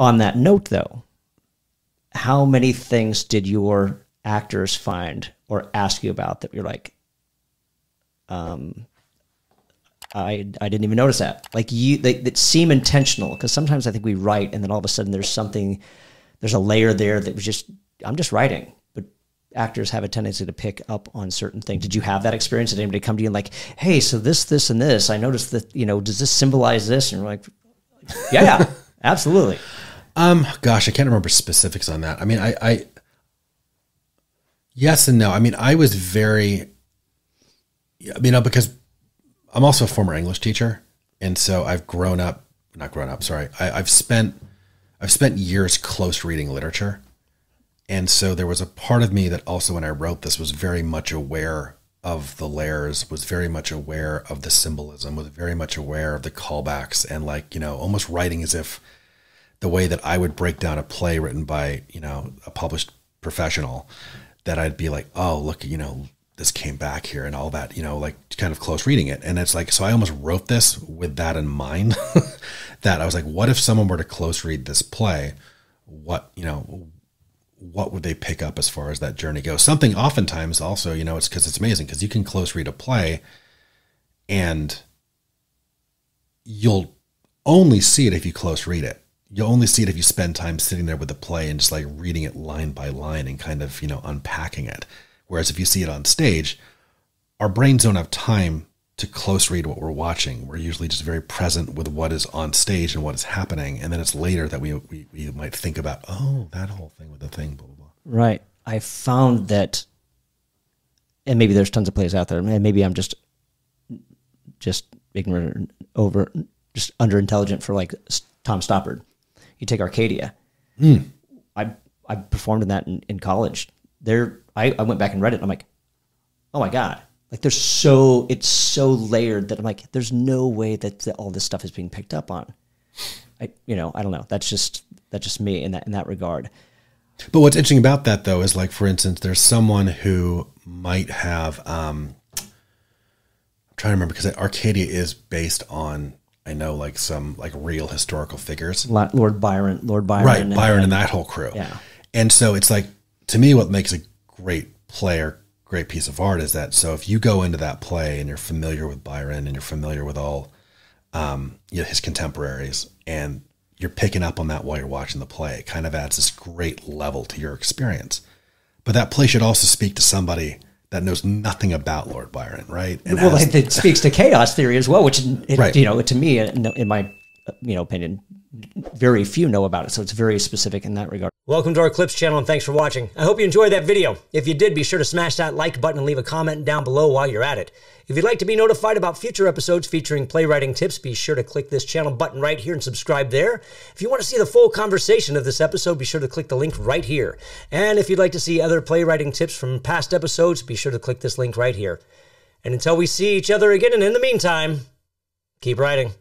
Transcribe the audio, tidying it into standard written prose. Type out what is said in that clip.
On that note, though, how many things did your actors find or ask you about that you're like, I didn't even notice that. Like that seem intentional, because sometimes I think we write and then all of a sudden there's a layer there that was just, I'm just writing. But actors have a tendency to pick up on certain things. Did you have that experience? Did anybody come to you and like, hey, so this, and this, I noticed that, does this symbolize this? And you're like, yeah, absolutely. Gosh, I can't remember specifics on that. I mean, I yes and no. I mean, I was because I'm also a former English teacher. And so I've spent years close reading literature. And so there was a part of me that also, when I wrote this, was very much aware of the layers, was very much aware of the symbolism, was very much aware of the callbacks, and almost writing as if the way that I would break down a play written by, a published professional, that I'd be like, oh, look, this came back here and all that, like kind of close reading it. And it's like, so I almost wrote this with that in mind, that I was like, what if someone were to close read this play? What would they pick up as far as that journey goes? Something oftentimes also, it's because it's amazing, because you can close read a play and you'll only see it if you close read it. You'll only see it if you spend time sitting there with the play and just like reading it line by line and kind of, unpacking it. Whereas if you see it on stage, our brains don't have time to close read what we're watching. We're usually just very present with what is on stage and what is happening. And then it's later that we might think about, oh, that whole thing with the thing, blah, blah, blah. Right. I found that, and maybe there's tons of plays out there, and maybe I'm just ignorant, just under-intelligent for like Tom Stoppard. You take Arcadia. I performed in that in college. I went back and read it, and I'm like, oh my God. Like it's so layered that I'm like, there's no way that all this stuff is being picked up on. I don't know. That's just me in that regard. But what's interesting about that, though, is like, for instance, there's someone who might have, I'm trying to remember, because Arcadia is based on, I know, like some like real historical figures. Lord Byron. Right, Byron and that whole crew. Yeah. And so it's like, to me, what makes a great play or great piece of art is that, so if you go into that play and you're familiar with Byron and you're familiar with all his contemporaries, and you're picking up on that while you're watching the play, it kind of adds this great level to your experience. But that play should also speak to somebody that knows nothing about Lord Byron, right? And it speaks to chaos theory as well, which right. To me, in my opinion, very few know about it. So it's very specific in that regard. Welcome to our Clips channel, and thanks for watching. I hope you enjoyed that video. If you did, be sure to smash that like button and leave a comment down below while you're at it. If you'd like to be notified about future episodes featuring playwriting tips, be sure to click this channel button right here and subscribe there. If you want to see the full conversation of this episode, be sure to click the link right here. And if you'd like to see other playwriting tips from past episodes, be sure to click this link right here. And until we see each other again, and in the meantime, keep writing.